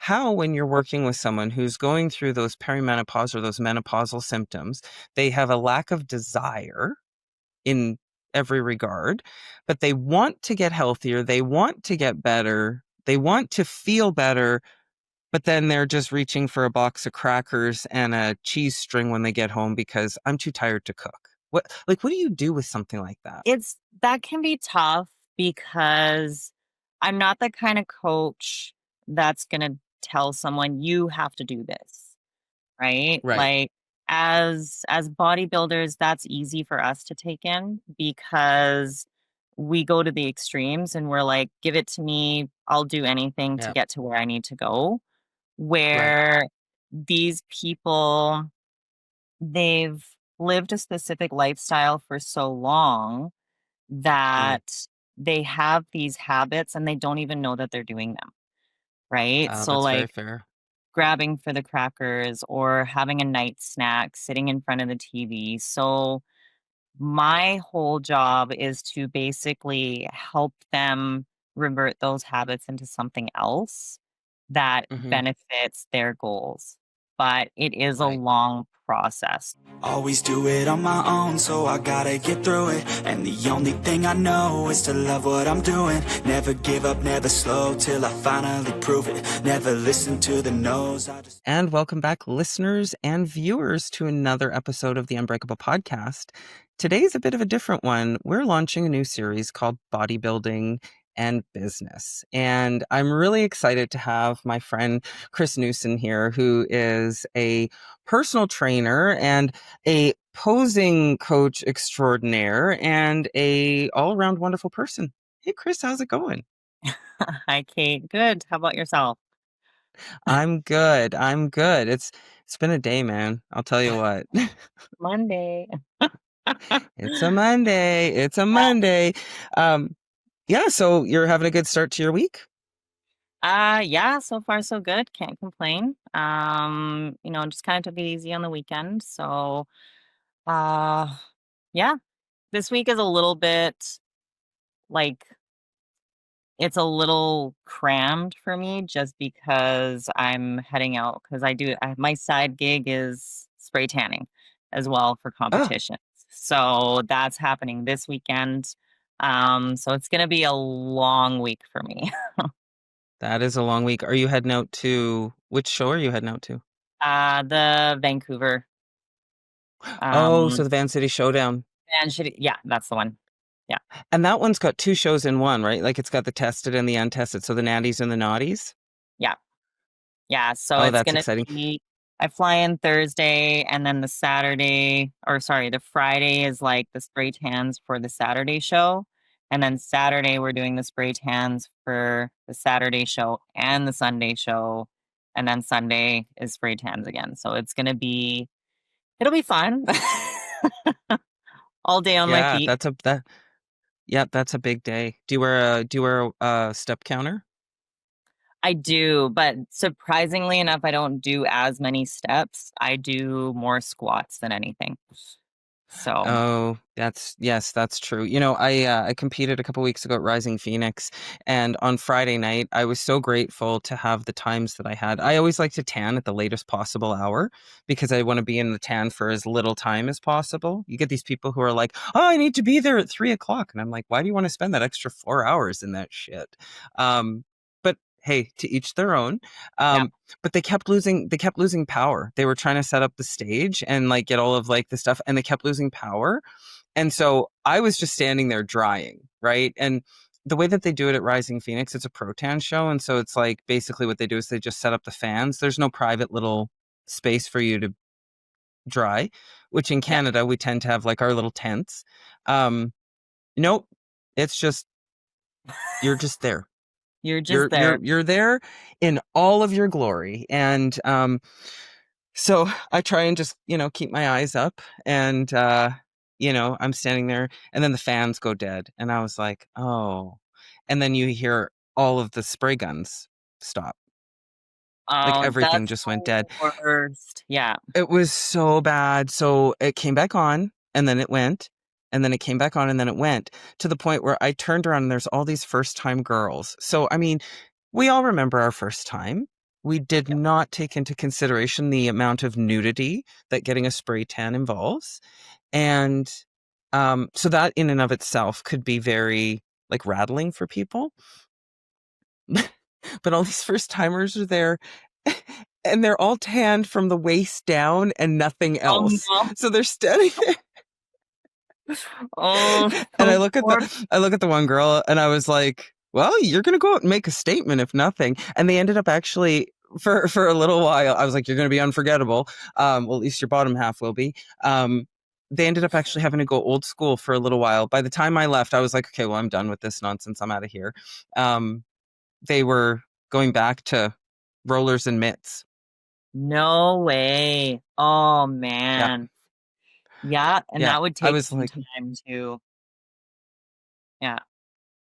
how, when you're working with someone who's going through those perimenopause or those menopausal symptoms, they have a lack of desire in every regard, but they want to get healthier, they want to get better, they want to feel better, but then they're just reaching for a box of crackers and a cheese string when they get home because I'm too tired to cook. What do you do with something like that? That can be tough because I'm not the kind of coach that's gonna tell someone, "You have to do this," right? Right. Like, as bodybuilders, that's easy for us to take in because we go to the extremes and we're like, "Give it to me, I'll do anything to Yeah. get to where I need to go." Right. Where these people, they've lived a specific lifestyle for so long Mm. that they have these habits and they don't even know that they're doing them, right? So, That's very like, fair. grabbing for the crackers or having a night snack, sitting in front of the TV. So, my whole job is to basically help them revert those habits into something else that Hmm. benefits their goals. But it is a Right. long process. Always do it on my own, so I gotta get through it. And the only thing I know is to love what I'm doing. Never give up, never slow, till I finally prove it. Never listen to the no's. And welcome back, listeners and viewers, to another episode of the Unbreakable podcast. Today's a bit of a different one. We're launching a new series called Bodybuilding and Business. And I'm really excited to have my friend Kris Newson here, who is a personal trainer and a posing coach extraordinaire and a all-around wonderful person. Hey, Kris, how's it going? Hi, Kate. Good. How about yourself? I'm good. I'm good. It's been a day, man. I'll tell you what. Monday. It's a Monday. It's a Monday. Um, yeah, so you're having a good start to your week? Yeah, so far so good. Can't complain. Just kind of took it easy on the weekend. So, uh, yeah, this week is a little bit like it's a little crammed for me just because I'm heading out because my side gig is spray tanning as well for Oh, competitions. So that's happening this weekend. So it's gonna be a long week for me. that is a long week. Are you heading out to which show are you heading out to? The Vancouver. Oh, so Um, the Van City Showdown. yeah, that's the one. Yeah, And that one's got two shows in one, right? Like it's got the tested and the untested. So the natties and the naughties. yeah, yeah. So Oh, it's that's gonna exciting. be. I fly in Thursday, and then the Friday is like the spray tans for the Saturday show, and then Saturday we're doing the spray tans for the Saturday show and the Sunday show, and then Sunday is spray tans again. So it'll be fun. All day on my Yeah, feet. that's a big day. Do you wear a step counter? I do, but surprisingly enough, I don't do as many steps. I do more squats than anything. So, Oh, yes, that's true. I competed a couple weeks ago at Rising Phoenix, and on Friday night, I was so grateful to have the times that I had. I always like to tan at the latest possible hour because I want to be in the tan for as little time as possible. You get these people who are like, "Oh, I need to be there at 3 o'clock," and I'm like, "Why do you want to spend that extra 4 hours in that shit?" But hey, to each their own. yeah. Um, but they kept losing power. They were trying to set up the stage and like get all of like the stuff and they kept losing power. And so I was just standing there drying, right? And the way that they do it at Rising Phoenix, it's a pro tan show. And so it's like basically what they do is they just set up the fans. There's no private little space for you to dry, which in Yeah. Canada we tend to have like our little tents. Um, nope. It's just you're just there. You're just You're there. you're you're there in all of your glory. And so I try and just, keep my eyes up and I'm standing there and then the fans go dead and I was like, "Oh." And then you hear all of the spray guns stop. Like Oh, everything that's just went the dead. worst. Yeah. It was so bad. So it came back on and then it went and then it came back on and then it went to the point where I turned around and there's all these first time girls. So I mean, we all remember our first time. we did Yep. not take into consideration the amount of nudity that getting a spray tan involves. And so that in and of itself could be very like rattling for people. But all these first timers are there and they're all tanned from the waist down and nothing Oh else. no. So they're standing there. Oh, And those poor. I look at the one girl and I was like, well, you're gonna go out and make a statement if nothing. And they ended up actually for a little while, I was like, you're gonna be unforgettable. Well, at least your bottom half will be. They ended up actually having to go old school for a little while. By the time I left, I was like, okay, well, I'm done with this nonsense. I'm out of here. They were going back to rollers and mitts. No way. Oh Yeah. man. Yeah, and Yeah. that would I take was some like, time to. Yeah.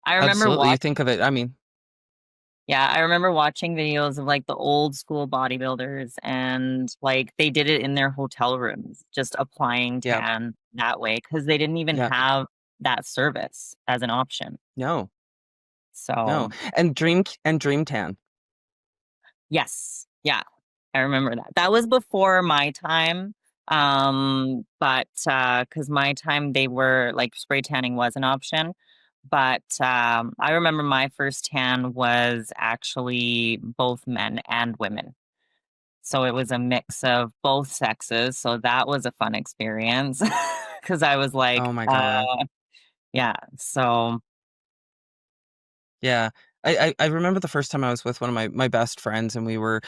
I remember absolutely. You watching. think of it. I mean, Yeah, I remember watching videos of like the old school bodybuilders and like they did it in their hotel rooms, just applying yeah, tan that way because they didn't even yeah. have that service as an option. No, no. So, And Dream Tan. yes. Yeah. I remember that. That was before my time. But because my time they were like spray tanning was an option. But I remember my first tan was actually both men and women. So it was a mix of both sexes. So that was a fun experience because I was like, Oh my God. yeah. So, Yeah. I remember the first time I was with one of my best friends and we were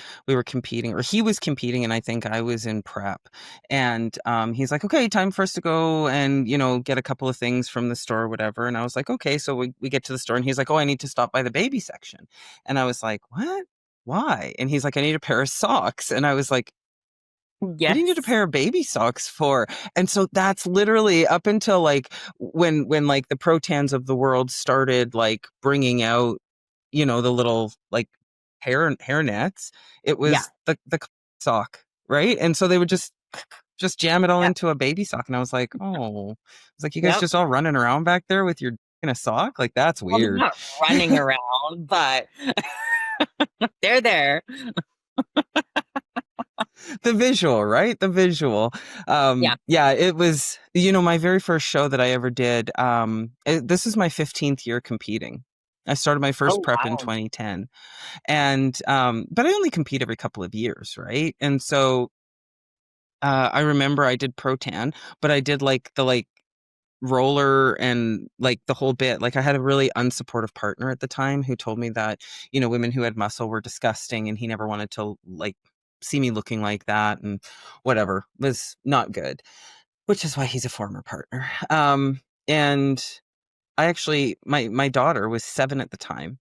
competing, or he was competing and I think I was in prep. And he's like, okay, time for us to go and, get a couple of things from the store or whatever. And I was like, okay. So we get to the store and he's like, oh, I need to stop by the baby section. And I was like, what? Why? And he's like, I need a pair of socks. And I was like, what do you need a yes. pair of baby socks for? And so that's literally up until like when like the protans of the world started like bringing out, the little like hair nets. It Yeah. was the sock, right? And so they would just jam it all Yep. into a baby sock, and I was like, oh, I was like, you guys Yep. just all running around back there with your in a sock, like that's Well, they're weird. not running around, but they're there. The visual, right? The visual. Yeah. Yeah, it was, my very first show that I ever did. This is my 15th year competing. I started my first Oh, prep in wow. 2010. And but I only compete every couple of years, right? And so I remember I did pro tan, but I did like the roller and like the whole bit. Like I had a really unsupportive partner at the time who told me that, women who had muscle were disgusting and he never wanted to like see me looking like that and whatever was not good, which is why he's a former partner. And I actually my daughter was 7 at the time,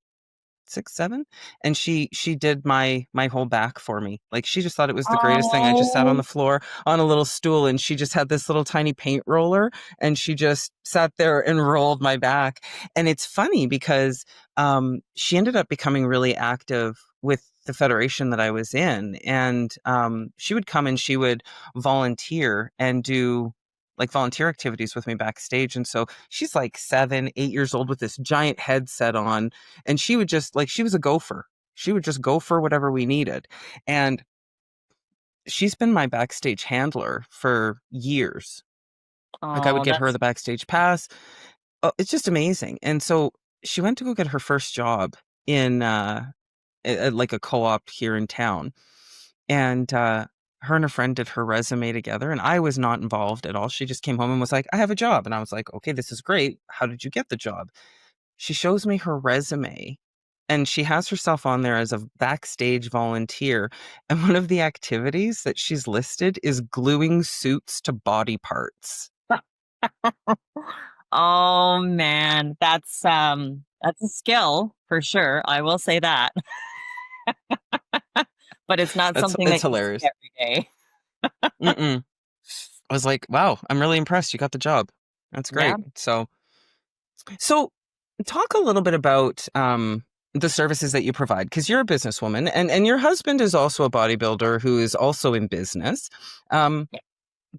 6, 7, and she did my whole back for me. Like, she just thought it was the greatest thing. I just sat on Oh, the floor on a little stool, and she just had this little tiny paint roller, and she just sat there and rolled my back. And it's funny because, she ended up becoming really active with the federation that I was in, and, she would come and she would volunteer and do, like, volunteer activities with me backstage, and so she's, like, 7, 8 years old with this giant headset on, and she would just like she was a gopher. She would just go for whatever we needed. And she's been my backstage handler for years. Like I would oh, give her that's the backstage pass. Oh, it's just amazing. And so she went to go get her first job in at like a co-op here in town. And her and a friend did her resume together and I was not involved at all. She just came home and was like, I have a job. And I was like, okay, this is great. How did you get the job? She shows me her resume and she has herself on there as a backstage volunteer. And one of the activities that she's listed is gluing suits to body parts. oh man, that's a skill for sure. I will say that. But it's not something It's that you see hilarious. every day. Mm-mm. I was like, wow, I'm really impressed. You got the job. That's Yeah. great. So talk a little bit about the services that you provide because you're a businesswoman and your husband is also a bodybuilder who is also in business. Um,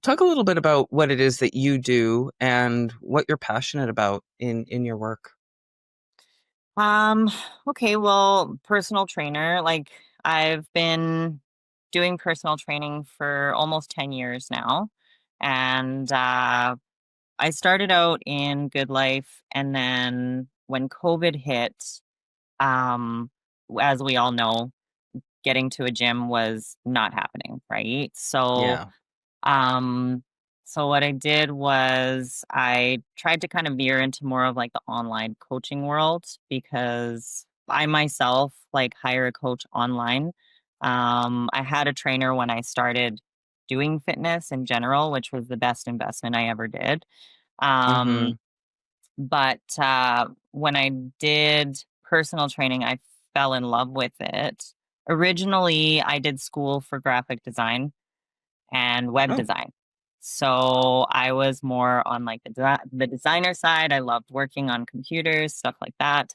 Talk a little bit about what it is that you do and what you're passionate about in your work. Um, okay, well, personal trainer, like I've been doing personal training for almost 10 years now. And I started out in Good Life. And then when COVID hit, um, as we all know, getting to a gym was not happening, right? Yeah. Um, so what I did was I tried to kind of veer into more of like the online coaching world because I myself like hire a coach online. I had a trainer when I started doing fitness in general, which was the best investment I ever did. Um, Mhm. but when I did personal training, I fell in love with it. Originally, I did school for graphic design and web Oh, design. So I was more on like the designer side. I loved working on computers, stuff like that.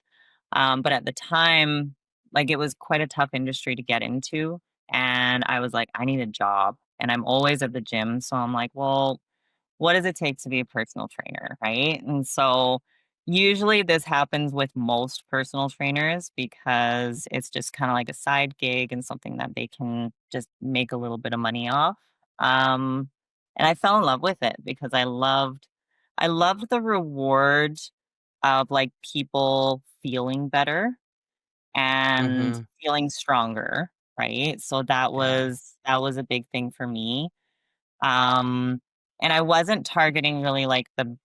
But at the time, like it was quite a tough industry to get into. And I was like, I need a job. And I'm always at the gym. So I'm like, well, what does it take to be a personal trainer, right? And so usually this happens with most personal trainers because it's just kind of like a side gig and something that they can just make a little bit of money off. Um and I fell in love with it because I loved the reward of like people feeling better and mhm. feeling stronger, right? So that Yeah. was a big thing for me. um, and I wasn't targeting really like the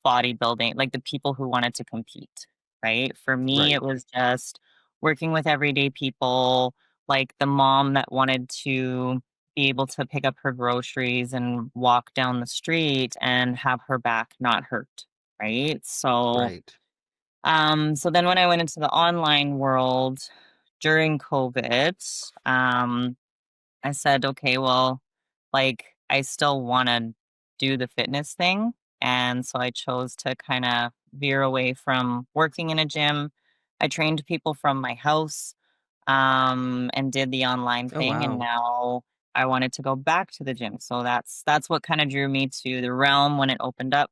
bodybuilding, like the people who wanted to compete, right? For me, Right. it was just working with everyday people, like the mom that wanted to be able to pick up her groceries and walk down the street and have her back not hurt, right? Right. So then when I went into the online world during COVID, I said, okay, well, like I still want to do the fitness thing. And so I chose to kind of veer away from working in a gym. I trained people from my house and did the online Oh, thing. And wow. now I wanted to go back to the gym. So that's what kind of drew me to the realm when it opened up.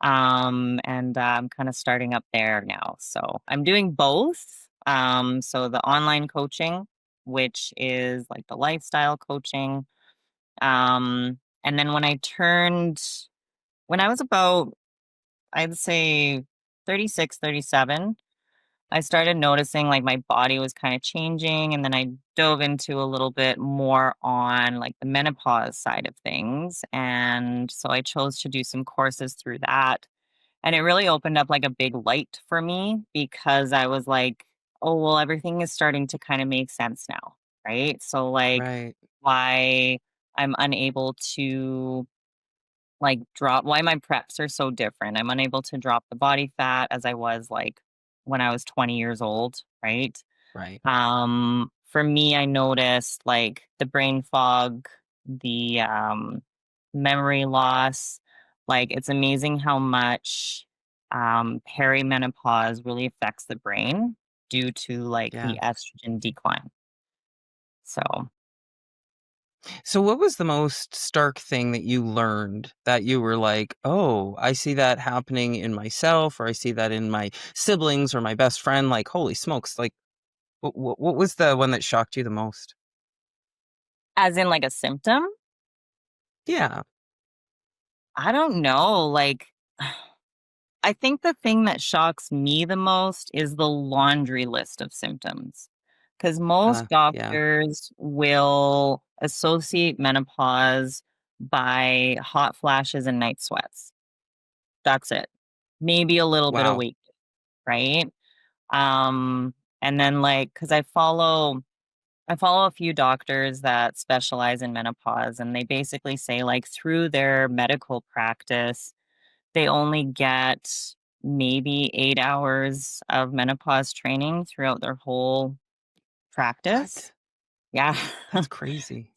And I'm kind of starting up there now. So I'm doing both. So the online coaching, which is like the lifestyle coaching. And then when I was about, I'd say 36, 37, I started noticing like my body was kind of changing. And then I dove into a little bit more on like the menopause side of things. And so I chose to do some courses through that, and it really opened up like a big light for me because I was like, oh, well, everything is starting to kind of make sense now. Right. So, like, Right. why I'm unable to like drop, why my preps are so different. I'm unable to drop the body fat as I was like when I was 20 years old. Right. Right. For me, I noticed like the brain fog, the memory loss. Like it's amazing how much perimenopause really affects the brain due to like Yeah. the estrogen decline. So So what was the most stark thing that you learned that you were like, "Oh, I see that happening in myself, or I see that in my siblings or my best friend, like, holy smokes." Like, what was the one that shocked you the most? as in like a symptom, Yeah. I don't know. Like I think the thing that shocks me the most is the laundry list of symptoms. Because most Yeah. doctors will associate menopause by hot flashes and night sweats. That's it. Maybe a little bit of Wow. weight, right? Um, and then like, because I follow a few doctors that specialize in menopause, and they basically say like through their medical practice they only get maybe 8 hours of menopause training throughout their whole practice. What? Yeah. That's crazy.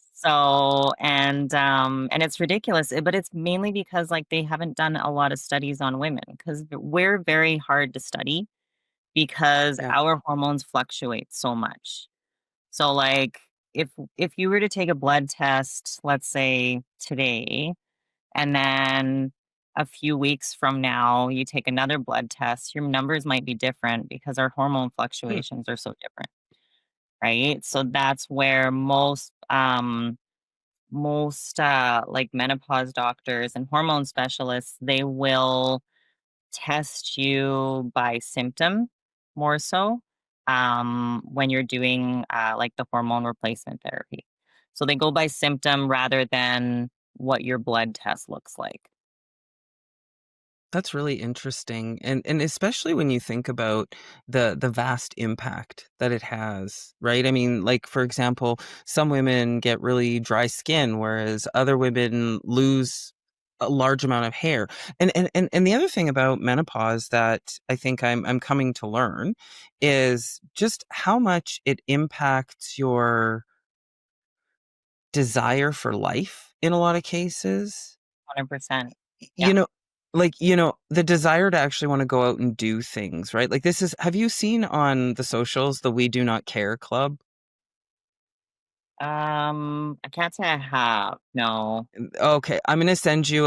And it's ridiculous, but it's mainly because, like, they haven't done a lot of studies on women because 'cause we're very hard to study because Yeah. our hormones fluctuate so much. So, like, if you were to take a blood test, let's say today, and then a few weeks from now, you take another blood test, your numbers might be different because our hormone Hmm. fluctuations are so different. right? So that's where most like menopause doctors and hormone specialists, they will test you by symptom more so when you're doing like the hormone replacement therapy. So they go by symptom rather than what your blood test looks like. That's really interesting, and especially when you think about the vast impact that it has, right? I mean, like, for example, some women get really dry skin, whereas other women lose a large amount of hair. And the other thing about menopause that I think I'm coming to learn is just how much it impacts your desire for life in a lot of cases. 100%. Yeah. You know, the desire to actually wanna go out and do things, right? Like, this is have you seen on the socials the We Do Not Care Club? I can't say I have. No. Okay, I'm gonna send you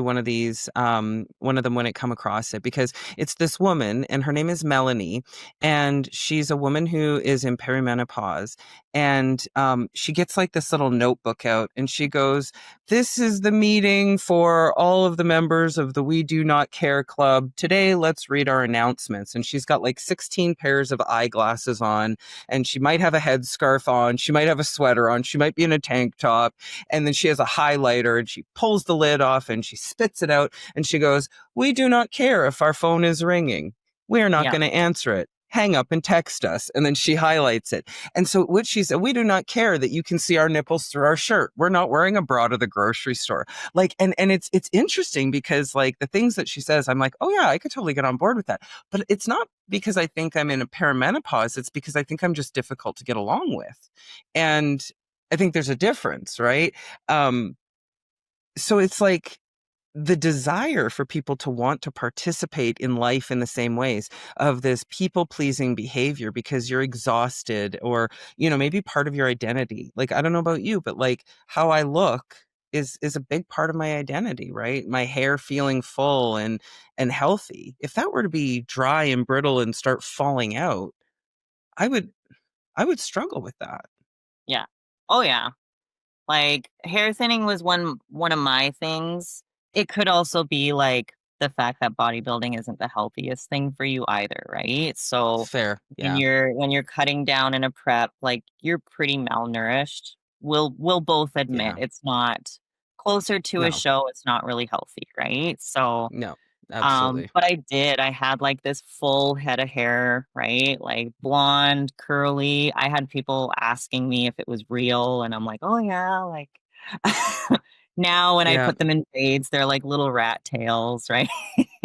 one of these, one of them when I come across it, because it's this woman, and her name is Melanie, and she's a woman who is in perimenopause, and, she gets, like, this little notebook out, and she goes, "This is the meeting for all of the members of the We Do Not Care Club. Today, let's read our announcements," and she's got, like, 16 pairs of eyeglasses on, and she might have a headscarf on, she might have a sweater on, she might be in a tank top, and then she has a highlighter and she pulls the lid off and she spits it out and she goes, "We do not care if our phone is ringing. We are not Yeah. going to answer it. Hang up and text us." And then she highlights it. And so what she said, "We do not care that you can see our nipples through our shirt. We're not wearing a bra to the grocery store." Like, and it's interesting because, like, the things that she says, I'm like, "Oh yeah, I could totally get on board with that." But it's not because I think I'm in a perimenopause. It's because I think I'm just difficult to get along with. And I think there's a difference, right? Um, so it's like the desire for people to want to participate in life in the same ways, of this people pleasing behavior because you're exhausted, or, maybe part of your identity. Like, I don't know about you, but, like, how I look is a big part of my identity, right? My hair feeling full and healthy. If that were to be dry and brittle and start falling out, I would I would struggle with that. Yeah. Oh yeah. Like, hair thinning was one of my things. It could also be, like, the fact that bodybuilding isn't the healthiest thing for you either, right? So, Fair. when Yeah. you're cutting down in a prep, like, you're pretty malnourished. We'll both admit Yeah. it's not closer to a No. show, it's not really healthy, right? So, No. Absolutely. but I had, like, this full head of hair, right? Like, blonde, curly. I had people asking me if it was real, and I'm like, "Oh, yeah," like now when I Yeah. put them in fades, they're like little rat tails, right?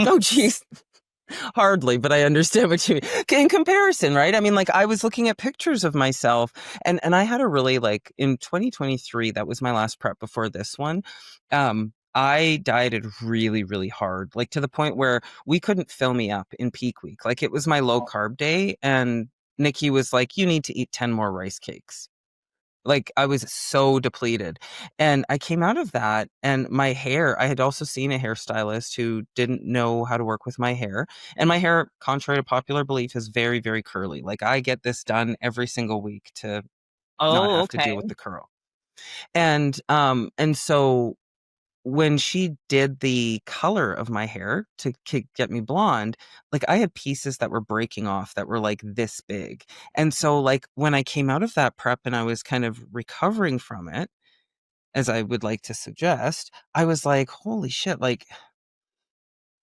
Oh, geez. Hardly, but I understand what you mean. In comparison, right? I mean, like, I was looking at pictures of myself, and I had a really, like, in 2023, that was my last prep before this one. I dieted really, really hard, like, to the point where we couldn't fill me up in peak week. Like, it was my low carb day, and Nikki was like, "You need to eat 10 more rice cakes." Like, I was so depleted, and I came out of that, and my hair, I had also seen a hairstylist who didn't know how to work with my hair, and my hair, contrary to popular belief, is very, very curly. Like, I get this done every single week to not Oh, have to okay. deal with the curl. And so when she did the color of my hair to get me blonde, like, I had pieces that were breaking off that were, like, this big. And so, like, when I came out of that prep and I was kind of recovering from it, as I would like to suggest, I was like, "Holy shit," like,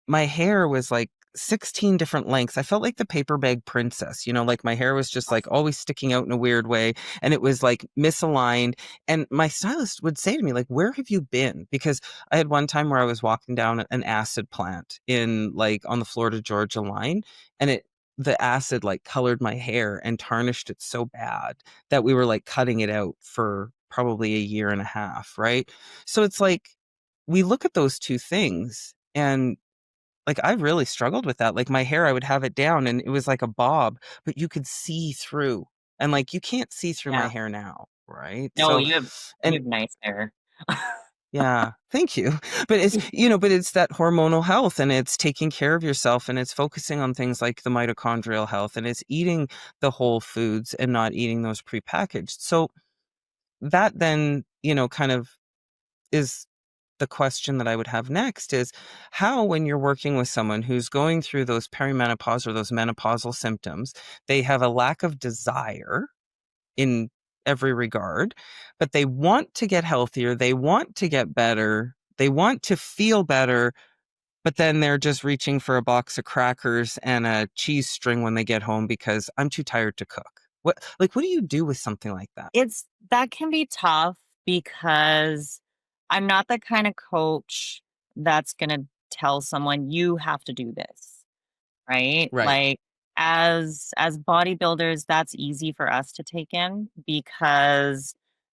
my hair was like 16 different lengths. I felt like the paper bag princess, like, my hair was just, like, always sticking out in a weird way, and it was, like, misaligned. And my stylist would say to me, like, "Where have you been?" Because I had one time where I was walking down an acid plant in, like, on the Florida Georgia line, and the acid, like, colored my hair and tarnished it so bad that we were, like, cutting it out for probably a year and a half, right? So it's like, we look at those 2 things, and, like, I really struggled with that. Like, my hair, I would have it down and it was like a bob, but you could see through. And, like, you can't see through my Yeah. hair now, right? No, So, you and have nice hair. Yeah, thank you. But but it's that hormonal health, and it's taking care of yourself, and it's focusing on things like the mitochondrial health, and it's eating the whole foods and not eating those prepackaged. So that then, kind of is the question that I would have next is how, when you're working with someone who's going through those perimenopause or those menopausal symptoms, they have a lack of desire in every regard, but they want to get healthier, they want to get better, they want to feel better, but then they're just reaching for a box of crackers and a cheese string when they get home because I'm too tired to cook. What do you do with something like that? It's that can be tough because I'm not the kind of coach that's going to tell someone you have to do this, right? Right. Like as bodybuilders, that's easy for us to take in because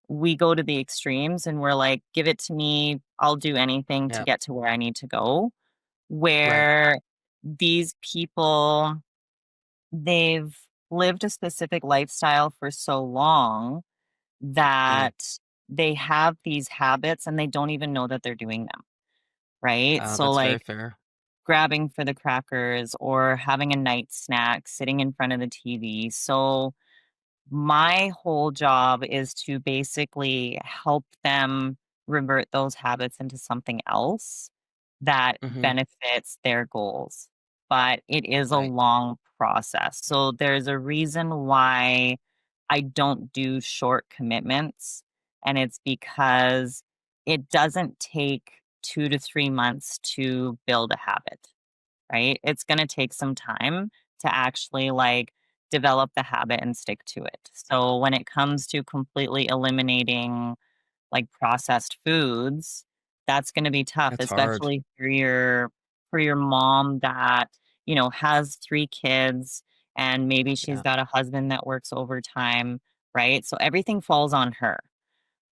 we go to the extremes and we're like, give it to me, I'll do anything to Yeah. get to where I need to go. Right. Where these people, they've lived a specific lifestyle for so long Mm. that they have these habits and they don't even know that they're doing them, right? So, That's very like fair. grabbing for the crackers or having a night snack, sitting in front of the TV. So, my whole job is to basically help them revert those habits into something else that Hmm. benefits their goals. But it is a Right. long process. So there's a reason why I don't do short commitments. And it's because it doesn't take 2 to 3 months to build a habit, right? It's going to take some time to actually like develop the habit and stick to it. So when it comes to completely eliminating like processed foods, that's going to be tough, That's hard. especially for your mom that, has 3 kids and maybe she's Yeah. got a husband that works overtime, right? So everything falls on her.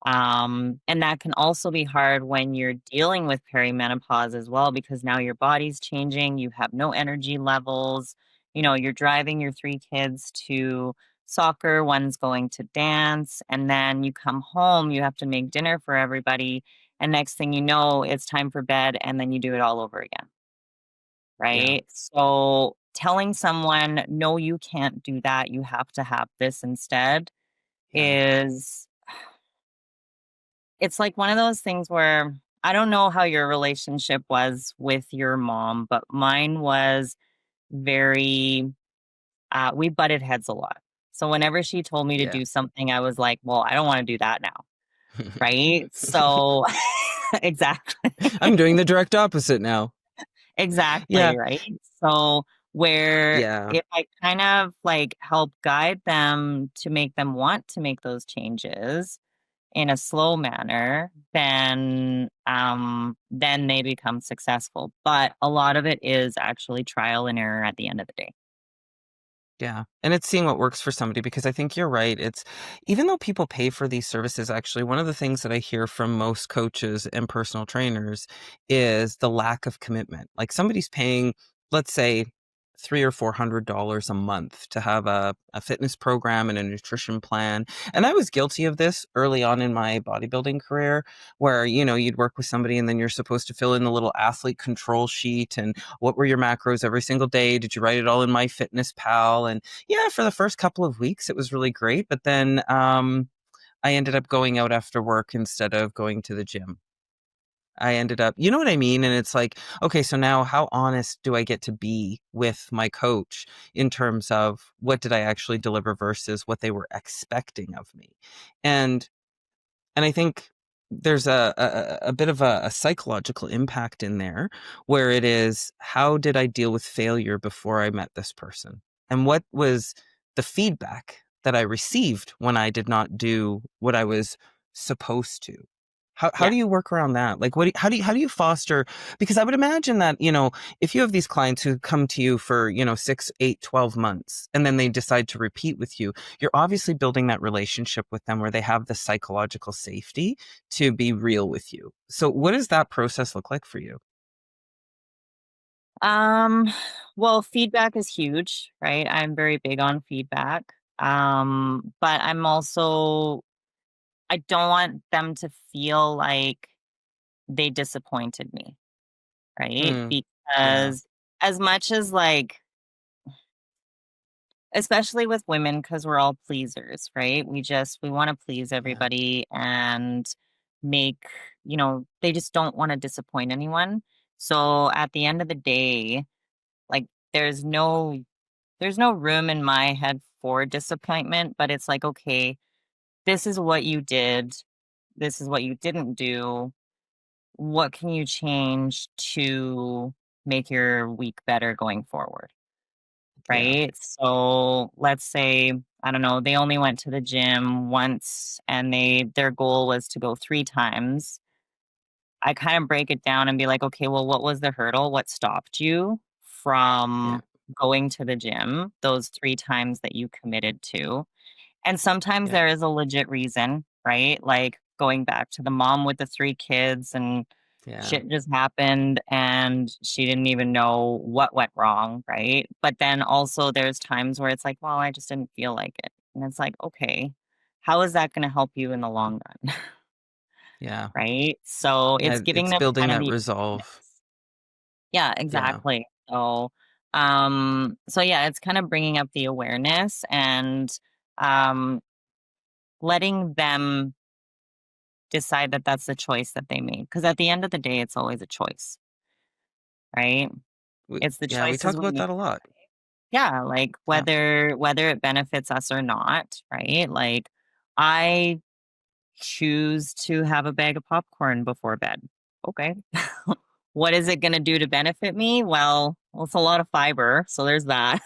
And that can also be hard when you're dealing with perimenopause as well, because now your body's changing, you have no energy levels, you're driving your 3 kids to soccer, one's going to dance, and then you come home, you have to make dinner for everybody. And next thing you know, it's time for bed, and then you do it all over again, Yeah. right? So telling someone, no, you can't do that, you have to have this instead Yeah. is it's like one of those things where I don't know how your relationship was with your mom, but mine was very, we butted heads a lot. So whenever she told me to Yeah. do something, I was like, well, I don't want to do that now. Right. So, exactly. I'm doing the direct opposite now. Yeah. Exactly. Right. So, where Yeah. if I kind of like help guide them to make them want to make those changes, in a slow manner, then they become successful. But a lot of it is actually trial and error at the end of the day. Yeah. And it's seeing what works for somebody because I think you're right. It's even though people pay for these services, actually, one of the things that I hear from most coaches and personal trainers is the lack of commitment. Like somebody's paying, let's say, $300 or $400 a month to have a fitness program and a nutrition plan. And I was guilty of this early on in my bodybuilding career, where, you'd work with somebody and then you're supposed to fill in the little athlete control sheet and what were your macros every single day? Did you write it all in MyFitnessPal? And yeah, for the first couple of weeks, it was really great. But then I ended up going out after work instead of going to the gym. I ended up, you know what I mean? And it's like, okay, so now how honest do I get to be with my coach in terms of what did I actually deliver versus what they were expecting of me? And and I think there's a bit of a psychological impact in there where it is, how did I deal with failure before I met this person? And what was the feedback that I received when I did not do what I was supposed to? How Yeah. do you work around that? Like, how do you foster? Because I would imagine that, if you have these clients who come to you for, 6, 8, 12 months, and then they decide to repeat with you, you're obviously building that relationship with them where they have the psychological safety to be real with you. So what does that process look like for you? Um, well, feedback is huge, right? I'm very big on feedback. But I don't want them to feel like they disappointed me, right? Mm, yeah. Because as much as like, especially with women, because we're all pleasers, right? We want to please Yeah. everybody and make, they just don't want to disappoint anyone. So at the end of the day, like there's no room in my head for disappointment, but it's like, okay, this is what you did. This is what you didn't do. What can you change to make your week better going forward? Yeah. Right? So let's say, I don't know, they only went to the gym once and their goal was to go 3 times. I kind of break it down and be like, okay, well, what was the hurdle? What stopped you Yeah. from going to the gym those 3 times that you committed to? And sometimes Yeah. there is a legit reason, right? Like going back to the mom with the 3 kids and Yeah. shit just happened and she didn't even know what went wrong, right? But then also there's times where it's like, well, I just didn't feel like it. And it's like, okay, how is that going to help you in the long run? Yeah. Right? So it's Yeah. giving It's them building kind of that the resolve. awareness. Yeah, Yeah. exactly. So yeah, it's kind of bringing up the awareness and um letting them decide that that's the choice that they made. Because at the end of the day, it's always a choice, right? It's the Yeah, we choices talk we about make. that a lot. Yeah, like Yeah. whether it benefits us or not, right? Like I choose to have a bag of popcorn before bed. Okay. What is it going to do to benefit me? Well, it's a lot of fiber, so there's that.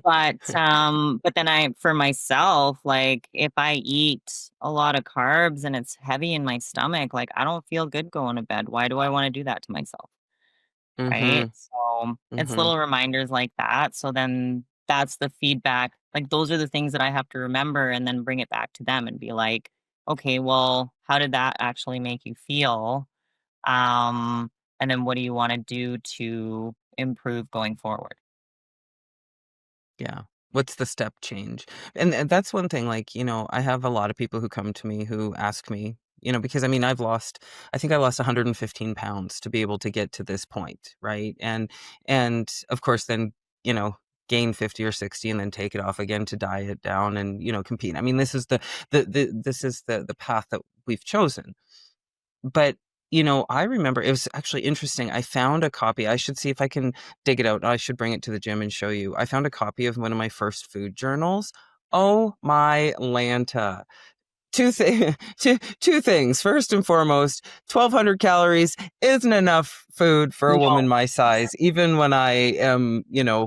But then for myself, like if I eat a lot of carbs and it's heavy in my stomach, like I don't feel good going to bed. Why do I want to do that to myself? Right? Mhm. So it's Mhm. little reminders like that. So then that's the feedback. Like those are the things that I have to remember and then bring it back to them and be like, okay, well, how did that actually make you feel? Um, and then what do you want to do to improve going forward? Yeah. What's the step change? And that's one thing, like, I have a lot of people who come to me who ask me, because I mean, I think I lost 115 pounds to be able to get to this point, right? And of course, then, you know, gain 50 or 60 and then take it off again to diet down and, compete. I mean, this is the path that we've chosen. But, I remember it was actually interesting. I found a copy. I should see if I can dig it out. I should bring it to the gym and show you. I found a copy of one of my first food journals. Oh my Lanta. Two things. First and foremost, 1,200 calories isn't enough food for a No. woman my size, even when I am,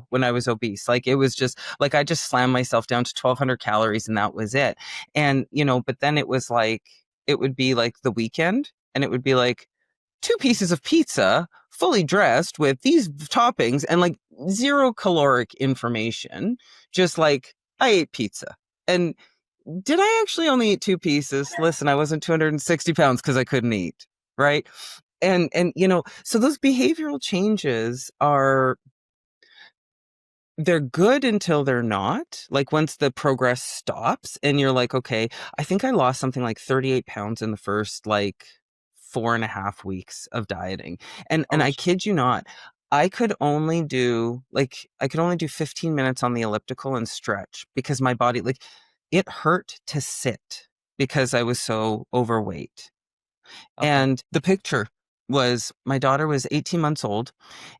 when I was obese. Like it was just like I just slammed myself down to 1,200 calories and that was it. And, but then it was like, it would be like the weekend and it would be like, 2 pieces of pizza fully dressed with these toppings and like zero caloric information. Just like I ate pizza. And did I actually only eat 2 pieces? Listen, I wasn't 260 pounds because I couldn't eat. Right. And so those behavioral changes they're good until they're not. Like once the progress stops and you're like, okay, I think I lost something like 38 pounds in the first like 4.5 weeks of dieting. And Oh, I kid you not, I could only do 15 minutes on the elliptical and stretch because my body like it hurt to sit because I was so overweight. okay. And the picture was my daughter was 18 months old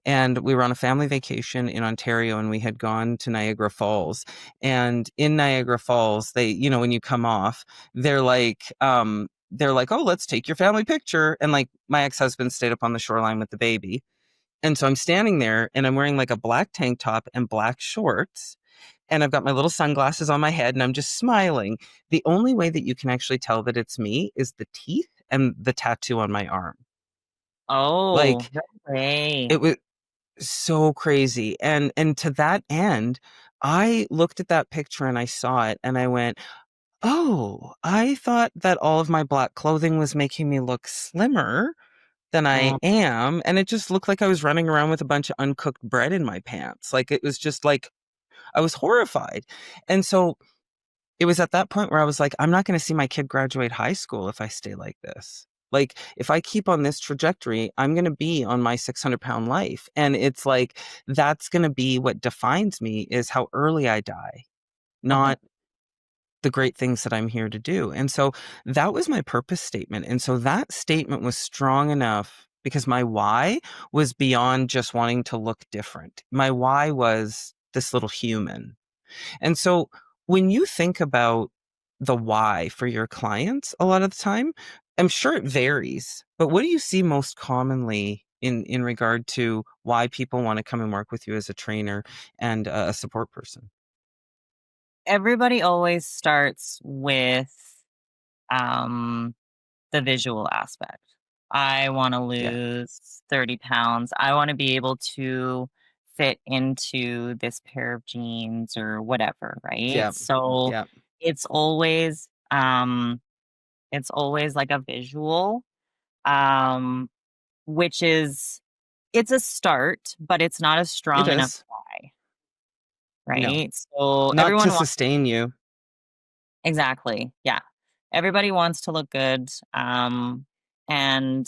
and we were on a family vacation in Ontario and we had gone to Niagara Falls. And in Niagara Falls, they, when you come off, they're like, oh, let's take your family picture. And like my ex-husband stayed up on the shoreline with the baby. And so I'm standing there and I'm wearing like a black tank top and black shorts. And I've got my little sunglasses on my head and I'm just smiling. The only way that you can actually tell that it's me is the teeth and the tattoo on my arm. Oh, Like no way. it was so crazy. And to that end, I looked at that picture and I saw it and I went, "Oh, I thought that all of my black clothing was making me look slimmer than I Mm, am." And it just looked like I was running around with a bunch of uncooked bread in my pants. Like it was just like I was horrified. And so it was at that point where I was like, I'm not going to see my kid graduate high school if I stay like this. Like, if I keep on this trajectory, I'm going to be on my 600-pound life. And it's like, that's going to be what defines me, is how early I die, Mhm. not the great things that I'm here to do. And so that was my purpose statement. And so that statement was strong enough because my why was beyond just wanting to look different. My why was this little human. And so when you think about the why for your clients, a lot of the time, I'm sure it varies, but what do you see most commonly in regard to why people want to come and work with you as a trainer and a support person? Everybody always starts with um the visual aspect. I want to Yeah. lose 30 pounds. I want to be able to fit into this pair of jeans or whatever, right? Yeah. So Yeah. it's always um it's always like a visual, um which is, it's a start, but it's not a It strong enough is. why, No. right? So Not to everyone wants, sustain you. exactly. Yeah. Everybody wants to look good. And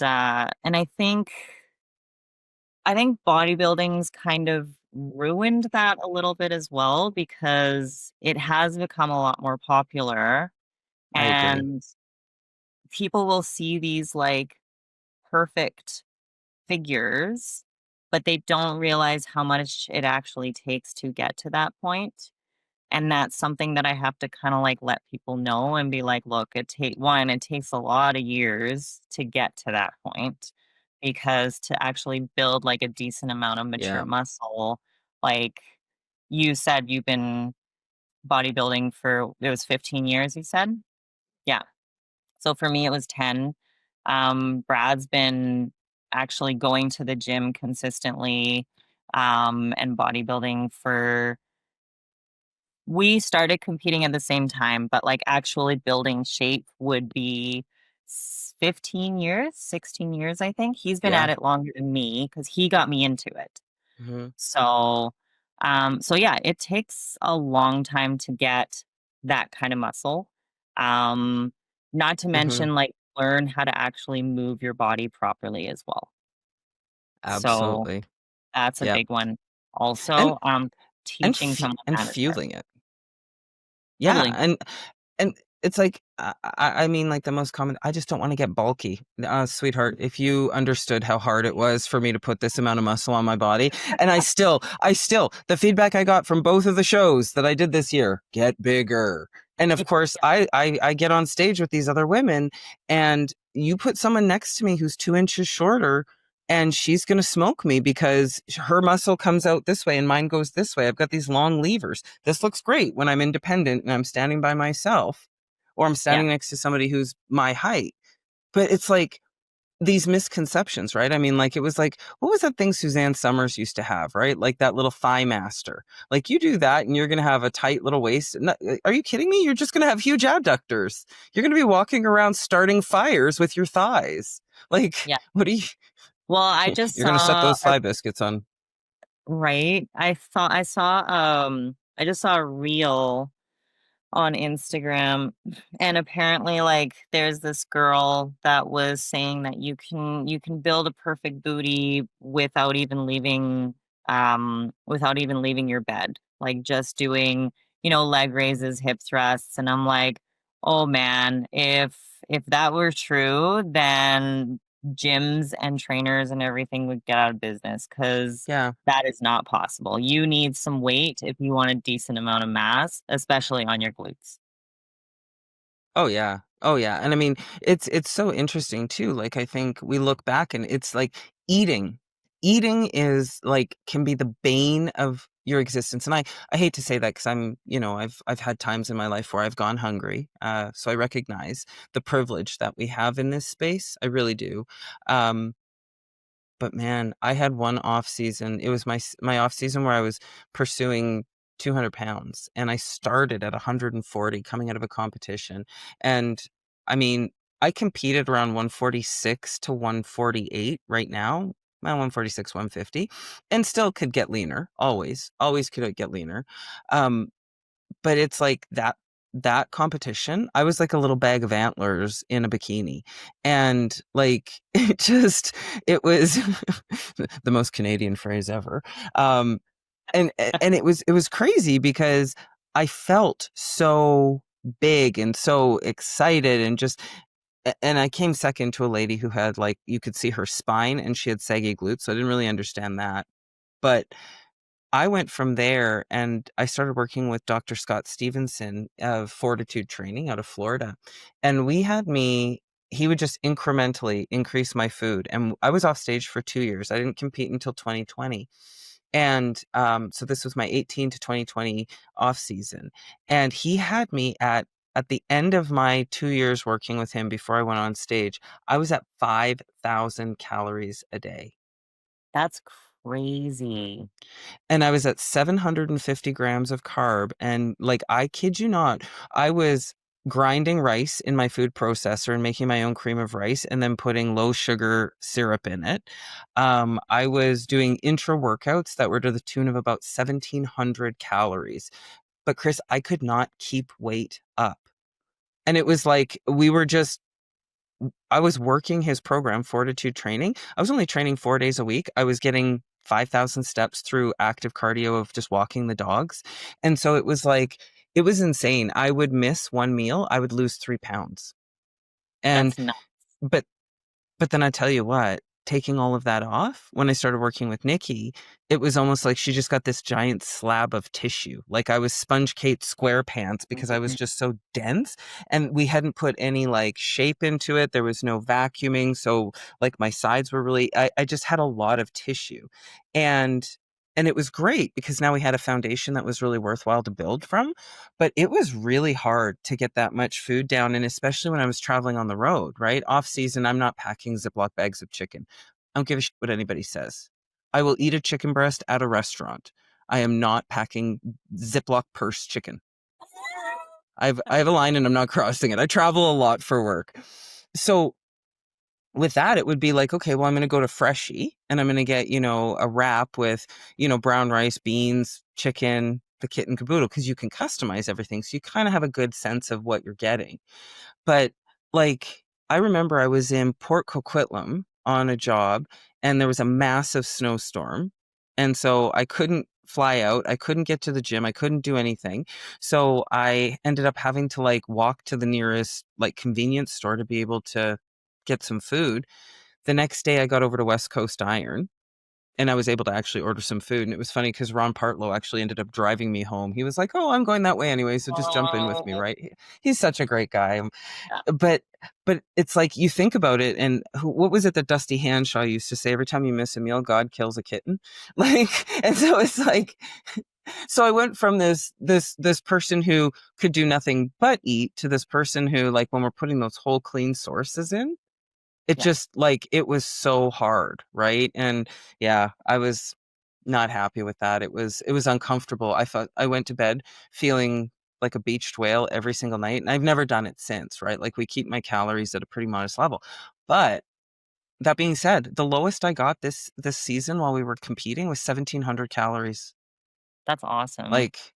I think bodybuilding's kind of ruined that a little bit as well because it has become a lot more popular, I agree. and people will see these like perfect figures, but they don't realize how much it actually takes to get to that point. And that's something that I have to kind of like let people know and be like, look, it takes a lot of years to get to that point, because to actually build like a decent amount of mature Yeah. muscle, like you said, you've been bodybuilding for, it was 15 years, you said? Yeah. So for me, it was 10. Brad's been actually going to the gym consistently, and bodybuilding for, we started competing at the same time, but, like, actually building shape would be 15 years, 16 years, I think. He's been Yeah. at it longer than me because he got me into it. Hmm. So, so yeah, it takes a long time to get that kind of muscle. Um, Not to Hmm. mention, like, learn how to actually move your body properly as well. So, Absolutely. that's a Yep. big one. And Also, teaching someone manager. fueling it. Yeah, Totally. and it's like, I mean, like, the most common, "I just don't wanna get bulky." Sweetheart, if you understood how hard it was for me to put this amount of muscle on my body, and I still the feedback I got from both of the shows that I did this year, "Get bigger." And, of course, I get on stage with these other women, and you put someone next to me who's 2 inches shorter, and she's gonna smoke me because her muscle comes out this way and mine goes this way. I've got these long levers. This looks great when I'm independent and I'm standing by myself, or I'm Yeah. standing next to somebody who's my height. But it's like these misconceptions, right? I mean, like, it was like, what was that thing Suzanne Summers used to have, right? Like that little thigh master. Like, you do that and you're going to have a tight little waist. Are you kidding me? You're just going to have huge abductors. You're going to be walking around starting fires with your thighs. Like, Yeah. what do you, Well, I just you're going to set saw those thigh biscuits on. right? I just saw a reel on Instagram, and apparently like there's this girl that was saying that you can build a perfect booty without even leaving your bed. Like just doing, leg raises, hip thrusts, and I'm like, "Oh man, if that were true, then gyms and trainers and everything would get out of business because Yeah. that is not possible. You need some weight if you want a decent amount of mass, especially on your glutes." Oh yeah. Oh yeah. And I mean, it's so interesting too. Like, I think we look back and it's like eating. Eating is like, can be the bane of your existence. And I hate to say that because I've had times in my life where I've gone hungry. So I recognize the privilege that we have in this space. I really do. Um, but man, I had one off season. It was my off season where I was pursuing 200 pounds, and I started at 140 coming out of a competition. And I mean, I competed around 146 to 148 right now. Well, 146, 150, and still could get leaner. Always could get leaner. Um, but it's like that. that competition, I was like a little bag of antlers in a bikini. And like it was the most Canadian phrase ever. Um and it was crazy because I felt so big and so excited and just and I came second to a lady who had like you could see her spine and she had saggy glutes, so I didn't really understand that. But I went from there and I started working with Dr. Scott Stevenson of Fortitude Training out of Florida. And he would just incrementally increase my food. And I was off stage for 2 years. I didn't compete until 2020. And so this was my 18 to 2020 off season. And he had me at the end of my 2 years working with him before I went on stage, I was at 5,000 calories a day. That's crazy. And I was at 750 grams of carb. And like, I kid you not, I was grinding rice in my food processor and making my own cream of rice and then putting low sugar syrup in it. I was doing intra workouts that were to the tune of about 1,700 calories. But Kris, I could not keep weight up. And it was like I was working his program, Fortitude Training. I was only training 4 days a week. I was getting 5,000 steps through active cardio of just walking the dogs. And so it was like, it was insane. I would miss one meal, I would lose 3 pounds. And, That's nuts. but but then I tell you what, taking all of that off, when I started working with Nikki, it was almost like she just got this giant slab of tissue. Like I was Sponge Kate SquarePants because I was Mhm. just so dense and we hadn't put any like shape into it. There was no vacuuming. So like my sides were really, I just had a lot of tissue. And and it was great because now we had a foundation that was really worthwhile to build from. But it was really hard to get that much food down, and especially when I was traveling on the road, right? Off season, I'm not packing Ziploc bags of chicken. I don't give a shit what anybody says. I will eat a chicken breast at a restaurant. I am not packing Ziploc purse chicken. I have a line and I'm not crossing it. I travel a lot for work. So with that, it would be like, okay, well, I'm going to go to Freshie and I'm going to get, a wrap with, brown rice, beans, chicken, the kit and caboodle, because you can customize everything. So you kind of have a good sense of what you're getting. But like, I remember I was in Port Coquitlam on a job and there was a massive snowstorm. And so I couldn't fly out. I couldn't get to the gym. I couldn't do anything. So I ended up having to like walk to the nearest like convenience store to be able to get some food. The next day I got over to West Coast Iron and I was able to actually order some food. And it was funny because Ron Partlow actually ended up driving me home. He was like, "Oh, I'm going that way anyway, so just jump in with me," Oh, right? He's such a great guy. yeah. But it's like you think about it, and what was it that Dusty Hanshaw used to say? Every time you miss a meal, God kills a kitten. Like, and so it's like, so I went from this person who could do nothing but eat to this person who, like, when we're putting those whole clean sources in, it Yeah. just like it was so hard, right? And yeah, I was not happy with that. It was uncomfortable. I thought I went to bed feeling like a beached whale every single night, and I've never done it since, right? Like we keep my calories at a pretty modest level. But that being said, the lowest I got this season while we were competing was 1,700 calories. That's awesome. Like,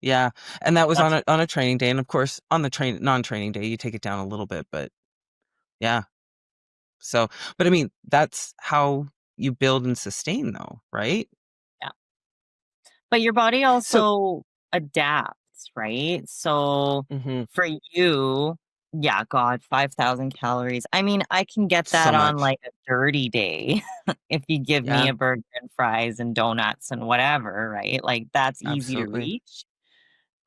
yeah, and that was That's on a training day, and of course on the non-training day you take it down a little bit, but yeah. So, but I mean, that's how you build and sustain though, right? yeah. But your body So, also adapts, right? So mhm, for you, yeah, God, 5,000 calories. I mean, I can get so that on much. like a dirty day if you give me Yeah, a burger and fries and donuts and whatever, right? Like that's easy to absolutely. reach.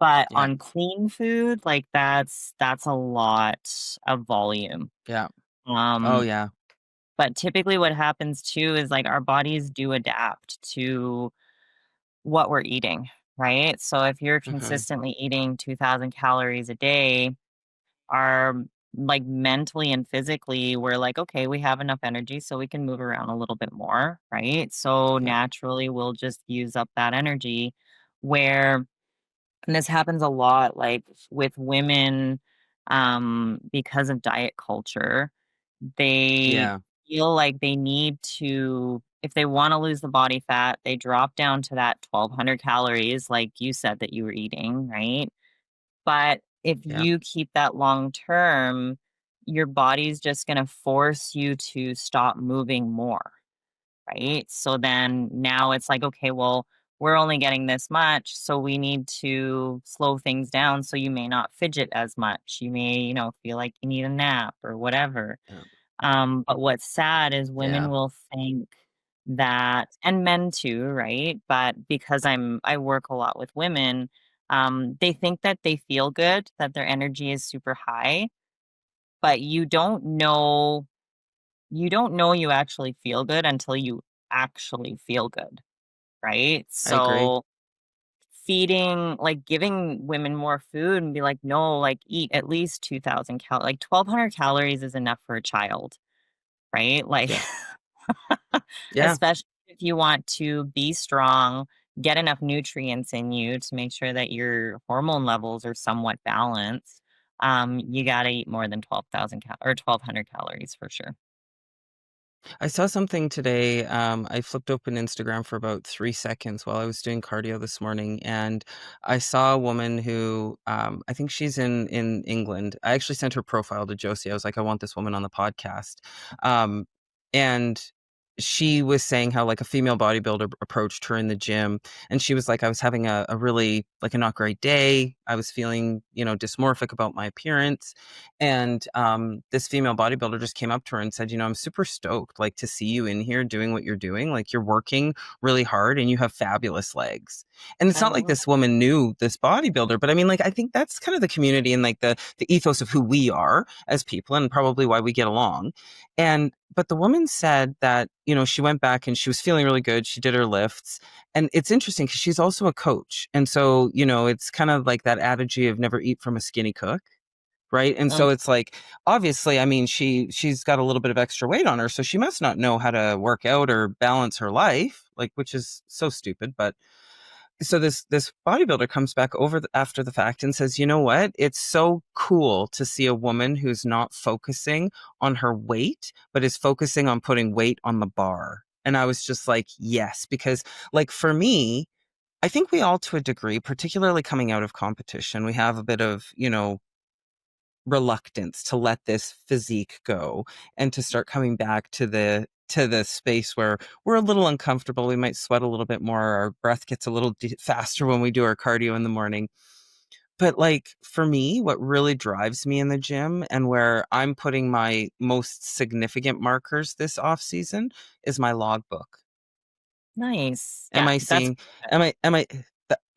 But Yeah, on clean food, like that's a lot of volume. yeah. Oh, Um, yeah. but typically what happens too is like our bodies do adapt to what we're eating, right? So if you're Mhm. consistently eating 2,000 calories a day, our like mentally and physically, we're like, okay, we have enough energy so we can move around a little bit more, right? So Yeah, naturally, we'll just use up that energy where, and this happens a lot, like with women, because of diet culture, they yeah, feel like they need to, if they wanna lose the body fat, they drop down to that 1,200 calories, like you said that you were eating, right? But if Yeah, you keep that long term, your body's just going to force you to stop moving more, right? So then now it's like, okay, well, we're only getting this much, so we need to slow things down so you may not fidget as much. You may, feel like you need a nap or whatever. yeah, But what's sad is women yeah. will think that, and men too, right? But because I work a lot with women, they think that they feel good, that their energy is super high, but you don't know you actually feel good until you actually feel good, right? I agree. So feeding, like giving women more food and be like, no, like eat at least 2,000 like 1,200 calories is enough for a child, right? Like, Yeah, yeah. especially if you want to be strong, get enough nutrients in you to make sure that your hormone levels are somewhat balanced. You got to eat more than 12,000 or 1,200 calories for sure. I saw something today. I flipped open Instagram for about 3 seconds while I was doing cardio this morning, and I saw a woman who I think she's in England. I actually sent her profile to Josie. I was like, I want this woman on the podcast, um, and she was saying how like a female bodybuilder approached her in the gym, and she was like, I was having a really like a not great day. I was feeling dysmorphic about my appearance, and this female bodybuilder just came up to her and said, I'm super stoked like to see you in here doing what you're doing. Like you're working really hard and you have fabulous legs. And it's I not like love this woman knew this bodybuilder, but I mean, like, I think that's kind of the community and like the ethos of who we are as people and probably why we get along. And but the woman said that, she went back and she was feeling really good. She did her lifts. And it's interesting because she's also a coach. And so, it's kind of like that adage of never eat from a skinny cook. Right? And it. so it's like, obviously, I mean, she's got a little bit of extra weight on her, so she must not know how to work out or balance her life, like, which is so stupid. But so this bodybuilder comes back after the fact and says, you know what? It's so cool to see a woman who's not focusing on her weight, but is focusing on putting weight on the bar. And I was just like, yes, because like for me, I think we all to a degree, particularly coming out of competition, we have a bit of, reluctance to let this physique go and to start coming back to the space where we're a little uncomfortable. We might sweat a little bit more. Our breath gets a little faster when we do our cardio in the morning. But like for me, what really drives me in the gym and where I'm putting my most significant markers this off season is my logbook. Nice. Am Yeah, I that's seeing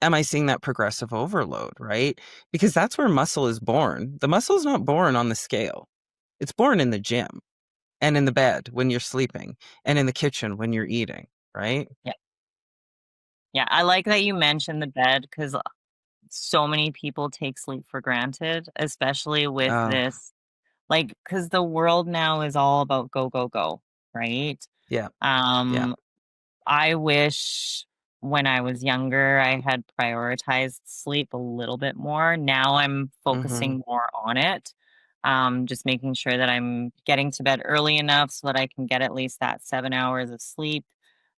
am I seeing that progressive overload, right? Because that's where muscle is born. The muscle is not born on the scale. It's born in the gym and in the bed when you're sleeping and in the kitchen when you're eating, right? yeah. Yeah, I like that you mentioned the bed because so many people take sleep for granted, especially with Oh, this, like, because the world now is all about go, go, go, right? yeah, yeah. Um, I wish when I was younger, I had prioritized sleep a little bit more. Now I'm Mhm. focusing more on it. Just making sure that I'm getting to bed early enough so that I can get at least that 7 hours of sleep.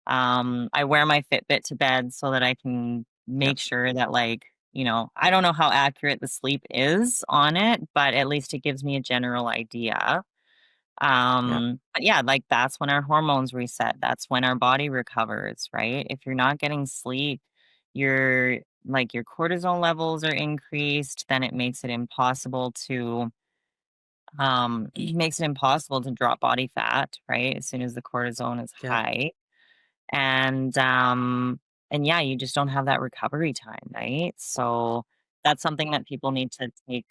I wear my Fitbit to bed so that I can Yep, make sure that, like, I don't know how accurate the sleep is on it, but at least it gives me a general idea. yep. But yeah, like that's when our hormones reset. That's when our body recovers, right? If you're not getting sleep, your your cortisol levels are increased, then it makes it impossible to it makes it impossible to drop body fat, right? As soon as the cortisol is Yep. high. And yeah, you just don't have that recovery time, right? So that's something that people need to take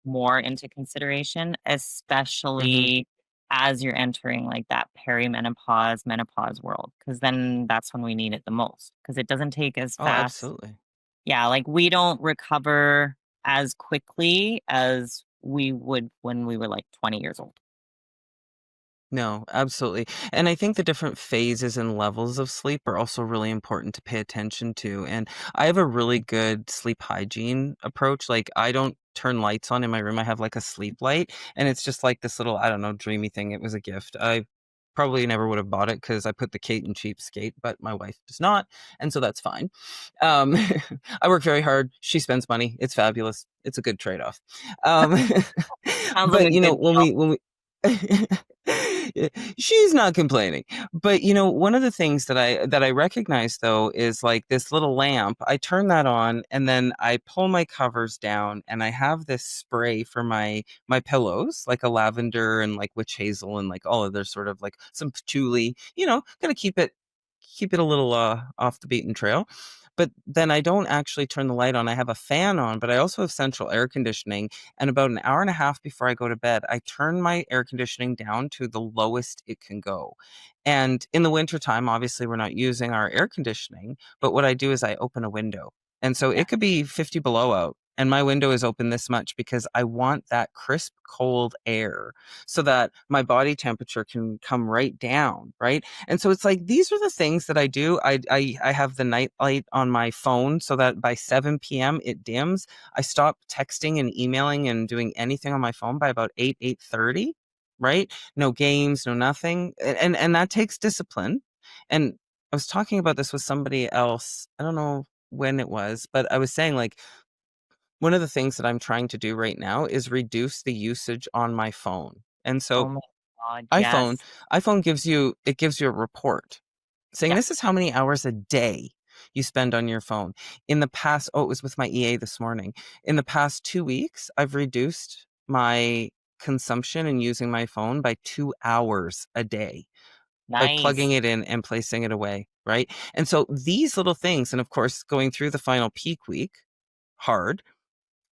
more into consideration, Mhm. especially as you're entering like that perimenopause, menopause world, because then that's when we need it the most. Because it doesn't take as Oh, fast. absolutely. Yeah, like we don't recover as quickly as we would when we were like 20 years old. No, absolutely. And I think the different phases and levels of sleep are also really important to pay attention to. And I have a really good sleep hygiene approach. Like I don't turn lights on in my room. I have like a sleep light and it's just like this little, I don't know, dreamy thing. It was a gift. probably never would have bought it because I put the Kait in cheapskate, but my wife does not, and so that's fine. I work very hard. She spends money. It's fabulous. It's a good trade-off. Um, Sounds like but a good when we she's not complaining. But one of the things that I recognize though is like this little lamp. I turn that on and then I pull my covers down and I have this spray for my pillows, like a lavender and like witch hazel and like all other sort of like some patchouli, gonna keep it a little off the beaten trail. But then I don't actually turn the light on. I have a fan on, but I also have central air conditioning. And about an hour and a half before I go to bed, I turn my air conditioning down to the lowest it can go. And in the wintertime, obviously, we're not using our air conditioning. But what I do is I open a window. And so Yeah. it could be 50 below out. And my window is open this much because I want that crisp, cold air so that my body temperature can come right down. Right. And so it's like these are the things that I do. I have the night light on my phone so that by 7 p.m. it dims. I stop texting and emailing and doing anything on my phone by about 8:30, right? No games, no nothing. And that takes discipline. And I was talking about this with somebody else. I don't know when it was, but I was saying like one of the things that I'm trying to do right now is reduce the usage on my phone. And Oh so my God, iPhone yes. iPhone gives you a report saying Yeah, this is how many hours a day you spend on your phone. In the past, it was with my EA this morning. In the past 2 weeks, I've reduced my consumption and using my phone by 2 hours a day by nice. plugging it in and placing it away. Right. And so these little things, and of course, going through the final peak week, hard.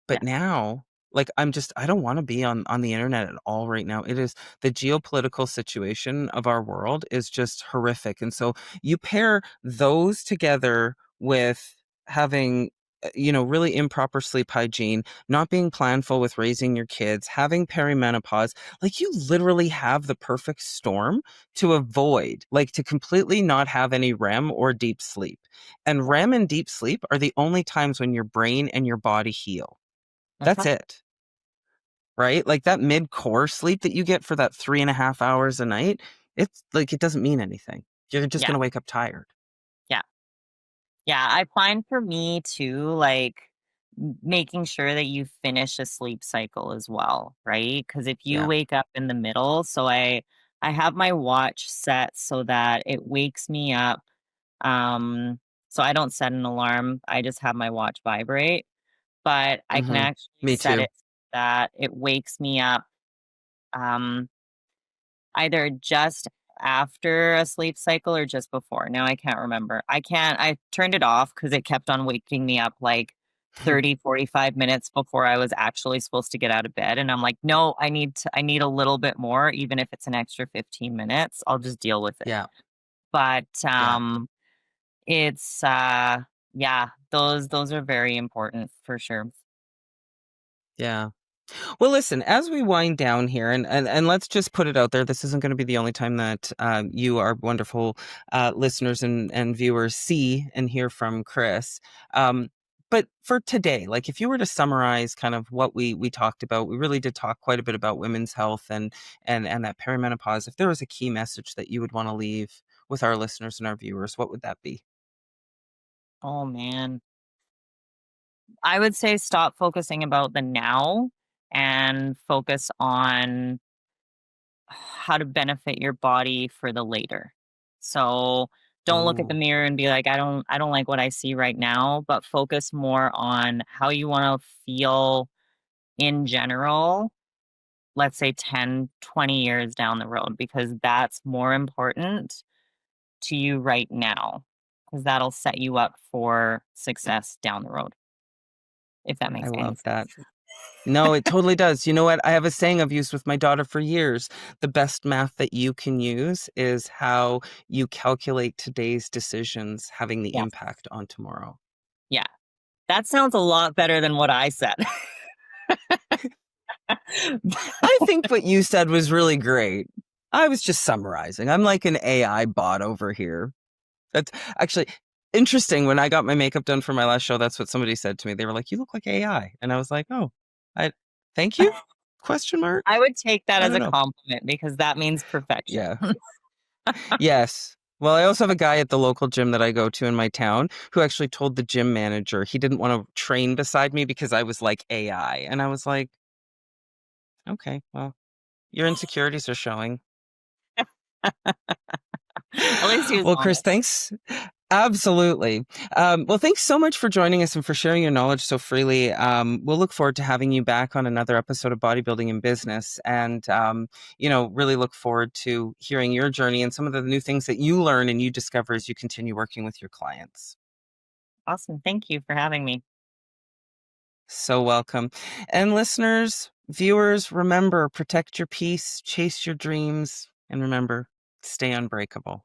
Yeah, But now, like, I don't wanna be on the internet at all right now. It is the geopolitical situation of our world is just horrific, and so you pair those together with having, really improper sleep hygiene, not being planful with raising your kids, having perimenopause, like, you literally have the perfect storm to avoid, like, to completely not have any REM or deep sleep, and yeah. REM and deep sleep are the only times when your brain and your body heal. That's Uh-huh. it, right? Like, that mid-core sleep that you get for that 3.5 hours a night, it's like, it doesn't mean anything. You're just Yeah, gonna wake up tired. yeah. Yeah, I find for me too, like making sure that you finish a sleep cycle as well, right? Because if you Yeah. wake up in the middle, so I have my watch set so that it wakes me up. Um, so I don't set an alarm. I just have my watch vibrate, but I can Mhm. actually Me set too. it so that it wakes me up. Um, Either just after a sleep cycle or just before. Now I can't remember. I turned it off because it kept on waking me up like 30, 45 minutes before I was actually supposed to get out of bed. And I'm like, no, I need a little bit more, even if it's an extra 15 minutes. I'll just deal with it. Yeah, But yeah, it's yeah, those are very important for sure. yeah. Well, listen, as we wind down here, and let's just put it out there, this isn't going to be the only time that you, our wonderful listeners and viewers, see and hear from Kris. But for today, like if you were to summarize kind of what we talked about, we really did talk quite a bit about women's health and that perimenopause. If there was a key message that you would want to leave with our listeners and our viewers, what would that be? Oh man. I would say stop focusing about the now and focus on how to benefit your body for the later. So don't look at the Oh, mirror and be like, I don't like what I see right now, but focus more on how you want to feel in general, let's say 10, 20 years down the road, because that's more important to you right now. Because that'll set you up for success down the road, if that I makes any love that. sense. No, it totally does. You know what? I have a saying I've used with my daughter for years. The best math that you can use is how you calculate today's decisions having the Yes. impact on tomorrow. Yeah. That sounds a lot better than what I said. I think what you said was really great. I was just summarizing. I'm like an AI bot over here. That's actually interesting. When I got my makeup done for my last show, that's what somebody said to me. They were like, "You look like AI," and I was like, "Oh, I thank you?" Question mark. I would take that I as don't a know. compliment because that means perfection. Yeah. Yes. Well, I also have a guy at the local gym that I go to in my town who actually told the gym manager he didn't want to train beside me because I was like AI. And I was like, okay, well, your insecurities are showing. At least he was Well, Kris, honest. thanks. Absolutely. Well, thanks so much for joining us and for sharing your knowledge so freely. We'll look forward to having you back on another episode of Bodybuilding in Business, and really look forward to hearing your journey and some of the new things that you learn and you discover as you continue working with your clients. Awesome. Thank you for having me. So welcome. And listeners, viewers, remember, protect your peace, chase your dreams, and remember, stay unbreakable.